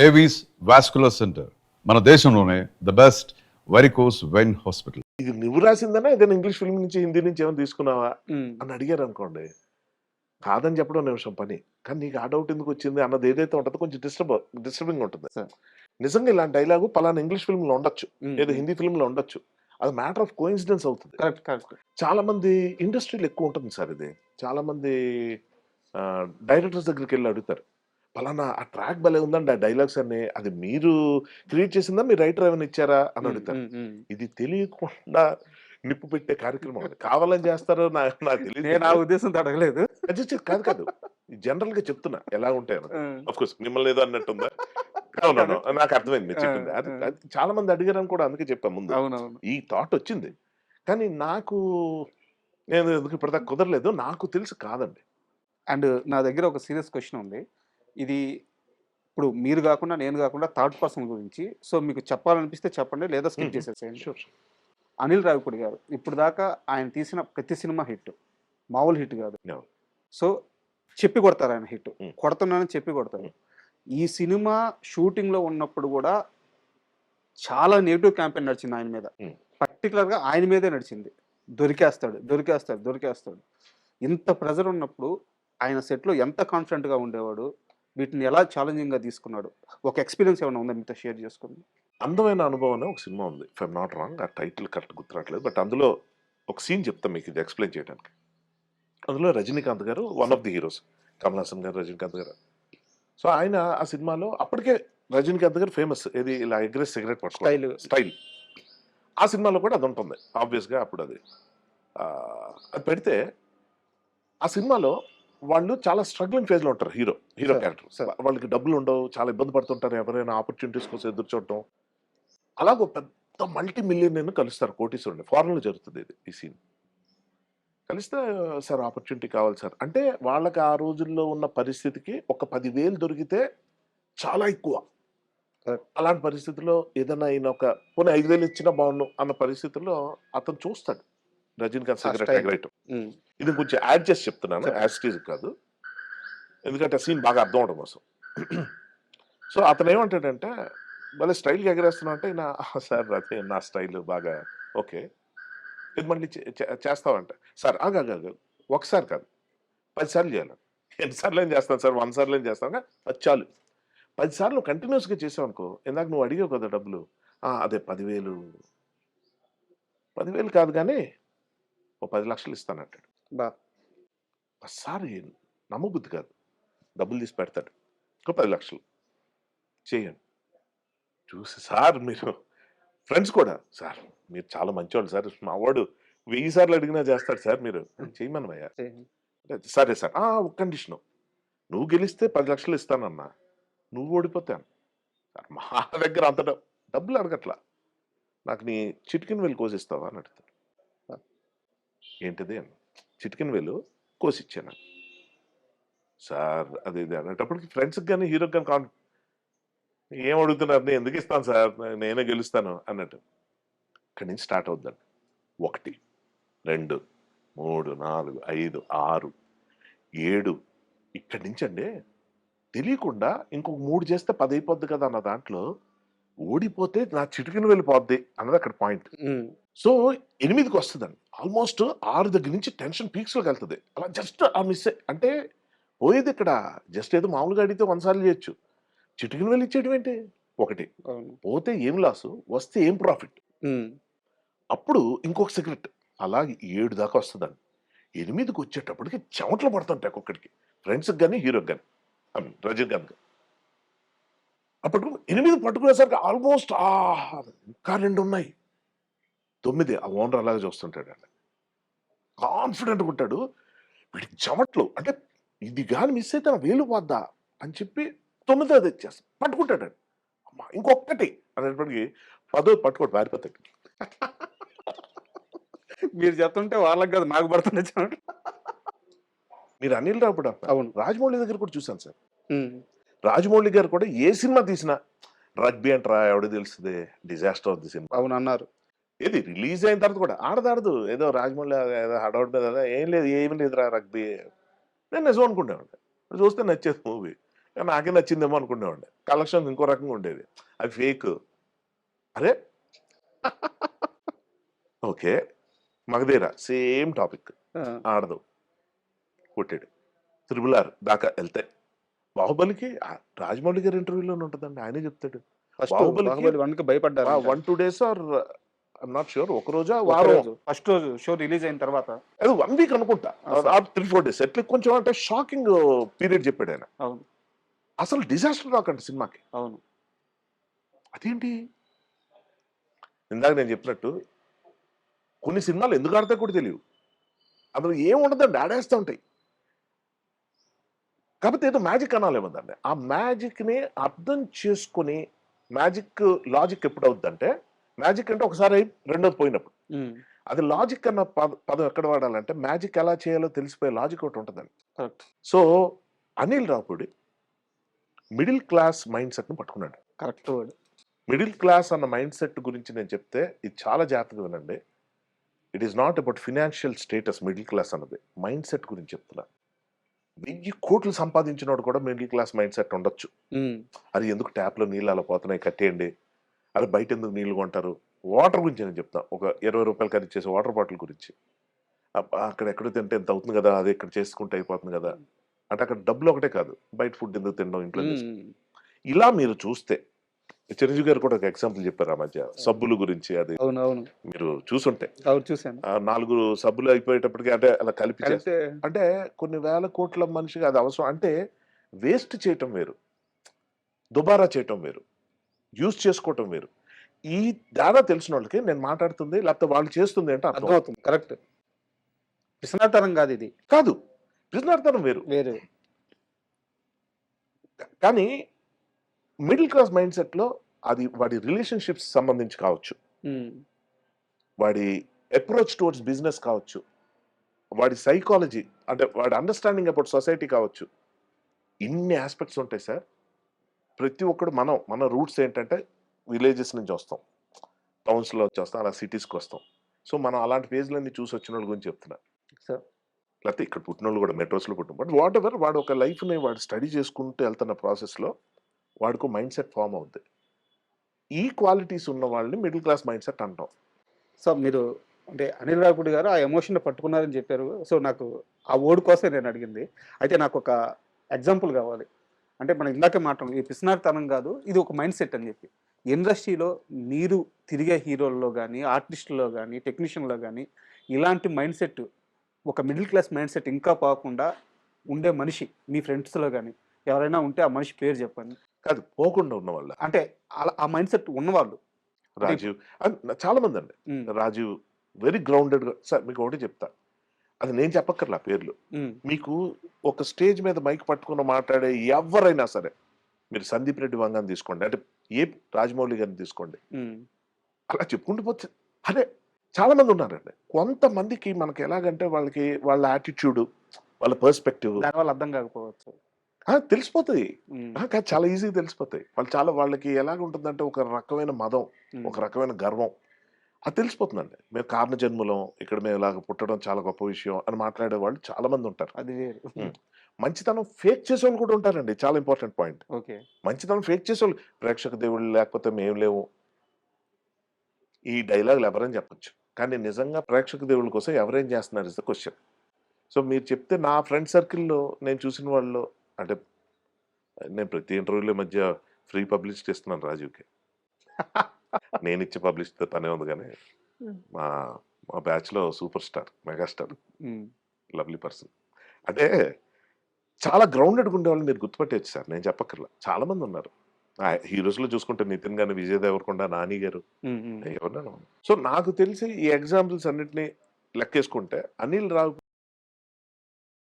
Avis vascular centre మన దేశంలోనే the best varicose vein hospital. ఇది నువ్వు రాసిందనా ఏదైనా ఇంగ్లీష్ ఫిల్మ్ నుంచి హిందీ నుంచి ఏమైనా తీసుకున్నావా అని అడిగారు అనుకోండి, కాదని చెప్పడం నిమిషం పని. కానీ నీకు ఆ డౌట్ ఎందుకు వచ్చింది అన్నది ఏదైతే ఉంటుందో కొంచెం డిస్టర్బింగ్ ఉంటుంది. నిజంగా ఇలాంటి డైలాగు పలానా ఇంగ్లీష్ ఫిల్మ్ లో ఉండొచ్చు, ఏదో హిందీ ఫిల్మ్ లో ఉండొచ్చు. అది మ్యాటర్ ఆఫ్ కోఇన్సిడెన్స్ అవుతుంది. చాలా మంది ఇండస్ట్రీలో ఎక్కువ ఉంటుంది సార్ ఇది. చాలా మంది డైరెక్టర్స్ దగ్గరికి వెళ్ళి అడుగుతారు, పలానా ఆ ట్రాక్ భలే ఉందండి, ఆ డైలాగ్స్ అన్ని అది మీరు క్రియేట్ చేసిందా, మీ రైటర్ ఏమైనా ఇచ్చారా అని అడుగుతారు. ఇది తెలియకుండా నిప్పు పెట్టే కార్యక్రమం అది. కావాలని చేస్తారో నాకు తెలియదు. నేను ఆ ఉద్దేశంతో అడగలేదు. కాదు కాదు, జనరల్ గా చెప్తున్నా ఎలా ఉంటాయి. ఆఫ్ కోర్స్ మిమ్మల్ని ఏదో అన్నట్టుందా? అవునవును, నాకు అర్థమైంది మీరు చెప్పింది. అది చాలా మంది అడిగారని కూడా అందుకే చెప్పాను ముందు. అవునవును. ఈ థాట్ వచ్చింది, కానీ నాకు నేను ఎందుకు ఇప్పటిదాకా కుదరలేదు. నాకు తెలుసు కాదండి. అండ్ నా దగ్గర ఒక సీరియస్ క్వశ్చన్ ఉంది. ఇది ఇప్పుడు మీరు కాకుండా నేను కాకుండా థర్డ్ పర్సన్ గురించి. సో మీకు చెప్పాలనిపిస్తే చెప్పండి, లేదా స్కిప్ చేసేసేయండి. షూర్. అనిల్ రావిపూడి గారు ఇప్పుడు దాకా ఆయన తీసిన ప్రతి సినిమా హిట్, మామూలు హిట్ కాదు. No. సో చెప్పి కొడతారు ఆయన హిట్, Hmm. కొడుతున్నానని చెప్పి కొడతారు. ఈ సినిమా షూటింగ్ లో ఉన్నప్పుడు కూడా చాలా నెగిటివ్ క్యాంపెయిన్ నడిచింది ఆయన మీద. పర్టికులర్ గా ఆయన మీదే నడిచింది. దొరికేస్తాడు దొరికేస్తాడు దొరికేస్తాడు. ఇంత ప్రెజర్ ఉన్నప్పుడు ఆయన సెట్ లో ఎంత కాన్ఫిడెంట్ గా ఉండేవాడు, వీటిని ఎలా ఛాలెంజింగ్ గా తీసుకున్నాడు? ఒక ఎక్స్పీరియన్స్ ఏమైనా ఉందా మీతో షేర్ చేసుకుంది? అందమైన అనుభవం అనే ఒక సినిమా ఉంది, ఇఫ్ ఐఎమ్ నాట్ రాంగ్. ఆ టైటిల్ కరెక్ట్ గుర్తురాట్లేదు, బట్ అందులో ఒక సీన్ చెప్తాను మీకు ఇది ఎక్స్ప్లెయిన్ చేయడానికి. అందులో రజనీకాంత్ గారు one of the heroes, Kamal Haasan గారు, రజనీకాంత్ గారు. సో ఆయన ఆ సినిమాలో అప్పటికే రజనీకాంత్ గారు ఫేమస్, ఏది ఇలా ఎగ్రెస్ సిగరెట్ పట్టుకోవడం స్టైల్. ఆ సినిమాలో కూడా అది ఉంటుంది ఆబ్వియస్గా. అప్పుడు అది పెడితే ఆ సినిమాలో వాళ్ళు చాలా స్ట్రగ్లింగ్ ఫేజ్లో ఉంటారు. హీరో క్యారెక్టర్ వాళ్ళకి డబ్బులు ఉండవు, చాలా ఇబ్బంది పడుతుంటారు, ఎవరైనా ఆపర్చునిటీస్ కోసం ఎదురు చూడటం. అలాగో పెద్ద మల్టీ మిలియన్ కలుస్తారు, కోటీశ్వరుని. ఫారెన్లో జరుగుతుంది ఈ సీన్. కలిస్తే సార్ ఆపర్చునిటీ కావాలి సార్ అంటే, వాళ్ళకి ఆ రోజుల్లో ఉన్న పరిస్థితికి ఒక 10,000 దొరికితే చాలా ఎక్కువ. అలాంటి పరిస్థితుల్లో ఏదైనా ఆయన ఒక పోనీ 5,000 ఇచ్చినా బాగుండు అన్న పరిస్థితుల్లో అతను చూస్తాడు రజనీకాంత్ సిగరెట్ ఎగరేయటం. ఇది కొంచెం యాడ్ చేసి చెప్తున్నాను, యాస్టీజ్ కాదు, ఎందుకంటే సీన్ బాగా అర్థం అవడం కోసం. సో అతను ఏమంటాడంటే, భలే స్టైల్గా ఎగరేస్తున్నా అంటే, సార్ అదే నా స్టైల్ బాగా ఓకే, ఇది మళ్ళీ చేస్తావంట. సార్ ఆగా ఒకసారి కాదు 10 సార్లు చేయాలి. ఎన్నిసార్లు ఏం చేస్తాను సార్, 100 సార్లు ఏం చేస్తాను, అది చాలు. 10 సార్లు కంటిన్యూస్గా చేసావు అనుకో, ఇందాక నువ్వు అడిగావు కదా డబ్బులు, అదే 10,000 కాదు కానీ ఓ 10 లక్షలు ఇస్తానంటాడు. ఒకసారి నమ్మబుద్ధి కాదు, డబ్బులు తీసి పెడతాడు, ఒక 10 లక్షలు చేయండి. చూసి సార్ మీరు ఫ్రెండ్స్ కూడా, సార్ మీరు చాలా మంచివాళ్ళు సార్, మా వాడు 1000 సార్లు అడిగినా చేస్తాడు సార్, మీరు చేయమనమయ్యా. సరే సార్, ఒక కండిషను, నువ్వు గెలిస్తే 10 లక్షలు ఇస్తానన్నా, నువ్వు ఓడిపోతాను సార్. మా దగ్గర అంత డబ్బులు అడగట్లా, నాకు నీ చిటికిన వేలు కోసిస్తావా అని అడుగుతాడు. ఏంటిది అన్న, చిటికిన వేలు కోసిచ్చాను సార్. అది ఇది అనేటప్పటికి ఫ్రెండ్స్కి కానీ హీరోకి కానీ ఏం అడుగుతున్నారు, నేను ఎందుకు ఇస్తాను సార్, నేనే గెలుస్తాను అన్నట్టు. ఇక్కడి నుంచి స్టార్ట్ అవుద్దండి. 1, 2, 3, 4, 5, 6, 7 ఇక్కడి నుంచి అండి తెలియకుండా ఇంకొక 3 చేస్తే 10 అయిపోద్ది కదా అన్న దాంట్లో ఓడిపోతే నా చిటికిన వెళ్ళిపోద్ది అన్నది అక్కడ పాయింట్. సో 8కి వస్తుందండి. ఆల్మోస్ట్ 6 దగ్గర నుంచి టెన్షన్ పీక్స్లోకి వెళ్తుంది. అలా జస్ట్ ఆ మిస్ అంటే పోయేది ఇక్కడ జస్ట్ ఏదో మామూలుగా అడిగితే 100 సార్లు చేయొచ్చు, చిటికిన వెళ్ళి ఇచ్చేయడం ఏంటి, 1 పోతే ఏం లాసు, వస్తే ఏం ప్రాఫిట్. అప్పుడు ఇంకొక సిగరెట్ అలాగే 7 దాకా వస్తుందండి. 8కి వచ్చేటప్పటికి చెమటలు పడుతుంటాయి ఒక్కొక్కడికి, ఫ్రెండ్స్కి కానీ హీరోకి కానీ, రజనీకాంత్ గారు. అప్పుడు 8 పట్టుకునేసరికి ఆల్మోస్ట్ ఇంకా 2 ఉన్నాయి, 9. ఆ ఓనర్ అలాగే చూస్తుంటాడు అండి, కాన్ఫిడెంట్గా ఉంటాడు. వీడికి చెమట్లు అంటే ఇది కానీ మిస్ అయితే నా వేలు పోద్దా అని చెప్పి 9 అది ఇచ్చేస్తాడు, పట్టుకుంటాడు. అమ్మా ఇంకొకటి అనేటప్పటికి 10 పట్టుకోడు పారిపోతాడు. మీరు చెప్తుంటే వాళ్ళకి కదా నాకు పడుతున్నా. మీరు అనిల్ రావిపూడి, అవును, రాజమౌళి దగ్గర కూడా చూసాను సార్. రాజమౌళి గారు కూడా ఏ సినిమా తీసినా రగ్బీ అంటారా ఎవడో తెలుస్తుంది, డిజాస్టర్ అవుతుంది సినిమా. అవును అన్నారు. ఏది రిలీజ్ అయిన తర్వాత కూడా ఆడదాడదు, ఏదో రాజమౌళి ఏదో హడౌట్ మీద ఏం లేదు, ఏమి లేదురా రగ్బీ. నేను నిజం అనుకుంటాను, చూస్తే నచ్చేది మూవీ. నాకే నచ్చిందేమో అనుకునేవాడిని. కలెక్షన్ ఇంకో రకంగా ఉండేది. అది ఫేక్. అరే! ఓకే. Magadheera same topic. ఆ! ఆడదు. కొట్టాడు. 'త్రిబుల్ ఆర్' దాకా ఎళ్తే. 'బాహుబలికి' రాజమౌళి గారి ఇంటర్వ్యూలోనే ఉంటదండి. ఆయనే చెప్తాడు. ఫస్ట్ 'బాహుబలికి' 'బాహుబలి 1'కి భయపడ్డారంట. 1, 2 days or I'm not sure. ఒక రోజా, ఒక వారం రోజు ఫస్ట్ రోజు షో రిలీజ్ అయిన తర్వాత. ఏదో 1 వీక్ అనుకుంటా. అసలు. 3, 4 డేస్. ఎట్లా కొంచెం అంటే షాకింగ్ పీరియడ్ చెప్పాడాయన. అవును. అసలు డిజాస్టర్ టాక్ అంట సినిమాకి. అవును. అదేంటి? ఇందాక నేను చెప్పినట్టు కొన్ని సినిమాలు ఎందుకు ఆడతాయో కూడా తెలియవు. అందులో ఏముండదండి ఆడేస్తా ఉంటాయి. కాకపోతే ఏదో మ్యాజిక్ అనాలేమో దాన్ని. ఆ మ్యాజిక్‌ని అర్థం చేసుకొని మ్యాజిక్ లాజిక్ ఎప్పుడవుద్దంటే, మ్యాజిక్ అంటే ఒకసారి అయి రెండోది పోయినప్పుడు. హ్మ్. అది లాజిక్ అన్న పదం ఎక్కడ వాడాలంటే మ్యాజిక్ ఎలా చేయాలో తెలిసిపోయే లాజిక్ ఒకటి ఉంటదండి. Correct. So, Anil Ravipudi middle class mind సెట్‌ని పట్టుకున్నాడు. Correct word. మిడిల్ క్లాస్ అన్న మైండ్ సెట్ గురించి నేను చెప్తే ఇది చాలా జాగ్రత్తగా వినండి. It is not about financial status middle class అన్నది. మైండ్ సెట్ గురించి చెప్తున్నా. 1000 కోట్లు సంపాదించినోడు కూడా మిడిల్ క్లాస్ మైండ్ సెట్ ఉండొచ్చు. హ్మ్. అది ఎందుకు ట్యాప్‌లో నీళ్ళు అలా పోతున్నాయి కట్టేయండి. అరే బయట ఎందుకు నీళ్ళు కొంటారు? వాటర్ గురించి నేను చెప్తా. ఒక రూ. 20 ఖరీదు చేసే వాటర్ బాటిల్ గురించి. అక్కడ ఎక్కడో తింటే ఇంత అవుతుంది కదా! అదే ఇక్కడ చేసుకుంటే అయిపోతుంది కదా! అంటే అక్కడ డబ్బులు ఒకటే కాదు. బయట ఫుడ్ ఎందుకు తినడం ఇంట్లో చేసుకో. హ్మ్. ఇలా మీరు చూస్తే చిరంజీవి గారు కూడా ఒక ఎగ్జాంపుల్ చెప్పారు ఆ మధ్య. సబ్బుల గురించి అది అవునవును. మీరు చూసుంటే. అవును చూసాను. 4 సబ్బులు అయిపోయేటప్పటికి అంటే అలా కలిపి కలిపితే అంటే కొన్ని వేల కోట్ల మనిషికి అది అవసరం. అంటే వేస్ట్ చేయటం వేరు. దుబారా చేయటం వేరు. యూజ్ చేసుకోవటం వేరు. ఈ తేడా తెలిసినోళ్ళకి నేను మాట్లాడుతుంది లేకపోతే వాళ్ళు చేస్తుంది ఏంటో అర్థం అర్థమవుతుంది. కరెక్ట్. పిసినారితనం కాదిది. కాదు. పిసినారితనం వేరు. వేరే. కానీ మిడిల్ క్లాస్ మైండ్ సెట్‌లో అది వాడి రిలేషన్‌షిప్స్ సంబంధించి కావచ్చు. హ్మ్. వాడి అప్రోచ్ టువర్డ్స్ బిజినెస్ కావచ్చు. వాడి సైకాలజీ అంటే వాడి అండర్‌స్టాండింగ్ అబౌట్ సొసైటీ కావచ్చు. ఇన్ని యాస్పెక్ట్స్ ఉంటాయి సార్. ప్రతి ఒక్కడు మన రూట్స్ ఏంటంటే విలేజెస్ నుంచి వస్తాం. టౌన్స్‌లో నుంచి వస్తాం. అలా సిటీస్‌కొస్తాం. సో, మనం అలాంటి ఫేజ్‌లన్నీ చూసొచ్చినోళ్ళ గురించి చెప్తున్నా. సో లేకపోతే ఇక్కడ పుట్టినోళ్ళు కూడా మెట్రోస్‌లో పుట్టిన బట్ వాటెవర్ వాడు ఒక లైఫ్‌ని వాడు స్టడీ చేసుకుంటూ వెళ్తున్న ప్రాసెస్‌లో వాడికో మైండ్ సెట్ ఫార్మ్ అవుద్ది. ఈ క్వాలిటీస్ ఉన్న వాళ్ళని మిడిల్ క్లాస్ మైండ్ సెట్ అంటాం. సో మీరు అంటే అనిల్ రావిపూడి గారు ఆ ఎమోషన్‌ని పట్టుకున్నారని చెప్పారు. సో నాకు ఆ వర్డ్ కోసమే నేను అడిగింది. అయితే నాకొక ఎగ్జాంపుల్ కావాలి. అంటే మనం ఇందాకే మాట్లాడాం. ఈ పిసినారితనం కాదు. ఇది ఒక మైండ్ సెట్ అని చెప్పి. ఇండస్ట్రీలో మీరు తిరిగే హీరోల్లో గాని, ఆర్టిస్ట్‌లో గాని, టెక్నీషియన్‌లో గాని ఇలాంటి మైండ్ సెట్ ఒక మిడిల్ క్లాస్ మైండ్ సెట్ ఇంకా పోకుండా ఉండే మనిషి మీ ఫ్రెండ్స్‌లో గాని ఎవరైనా ఉంటే ఆ మనిషి పేరు చెప్పండి. కాదు పోకుండా ఉన్నవాళ్ళ. అంటే అలా ఆ మైండ్ సెట్ ఉన్నవాళ్ళు. రాజీవ్ చాలా మందండి. హ్మ్. రాజీవ్ వెరీ గ్రౌండెడ్‌గా సార్ మీకు ఒకటే చెప్తా. అది నేను చెప్పక్కర్లా పేర్లు. హ్మ్. మీకు ఒక స్టేజ్ మీద మైక్ పట్టుకొని మాట్లాడే ఎవ్వరైనా సరే, మీరు సందీప్ రెడ్డి వంగాని తీసుకోండి. అంటే ఏ రాజమౌళి గారిని తీసుకోండి. హ్మ్. అలా చెప్పుకుంటూ పోతే అదే చాలా మంది ఉన్నారండి. కొంతమందికి మనకి ఎలాగంటే వాళ్ళకి వాళ్ళ యాటిట్యూడ్, వాళ్ళ పర్స్పెక్టివ్ దానివల్ల అర్థం కాకపోవచ్చు. తెలిసిపోతాయి. హ్మ్. కాదు చాలా ఈజీగా తెలిసిపోతాయి. వాళ్ళకి ఎలాగుంటుందంటే ఒక రకమైన మదం, ఒక హ్మ్. రకమైన గర్వం. అది తెలిసిపోతుందండి. మేము కారణ జన్ములం, ఇక్కడ మేము ఇలాగ పుట్టడం చాలా గొప్ప విషయం అని మాట్లాడేవాళ్ళు చాలా మంది ఉంటారు. అది వేరు. హ్మ్. మంచితనం ఫేక్ చేసేవాళ్ళు కూడా ఉంటారండి. చాలా ఇంపార్టెంట్ పాయింట్. ఓకే. మంచితనం ఫేక్ చేసేవాళ్ళు ప్రేక్షక దేవుళ్ళు లేకపోతే మేము లేము. ఈ డైలాగులు ఎవరైనా చెప్పొచ్చు. కానీ నిజంగా ప్రేక్షక దేవుళ్ళ కోసం ఎవరేం చేస్తున్నారు ఇస్ ద క్వెషన్. సో మీరు చెప్తే నా ఫ్రెండ్ సర్కిల్‌లో నేను చూసిన వాళ్ళలో అంటే నేను ప్రతి ఇంటర్వ్యూలో ఈ మధ్య ఫ్రీ పబ్లిసిటీ ఇస్తున్నాను రాజీవ్‌కి. నేనిచ్చే పబ్లిసిటీతో పనే ఉంది గానీ, మా మా బ్యాచ్‌లో సూపర్ స్టార్, మెగాస్టార్, హ్మ్. Lovely person. అంటే చాలా గ్రౌండెడ్‌గా ఉండేవాళ్ళని మీరు గుర్తుపట్టేయచ్చు సార్. నేను చెప్పక్కర్లా. చాలా మందున్నారు. హీరోస్‌లో చూసుకుంటే 'నితిన్' గాని, 'విజయ్ దేవరకొండ', 'నాని' గారు హ్మ్. హ్మ్. ఎవరినైనా. సో నాకు తెలిసి ఈ ఎగ్జాంపుల్స్ అన్నిటిని లెక్కేసుకుంటే అనిల్ రావు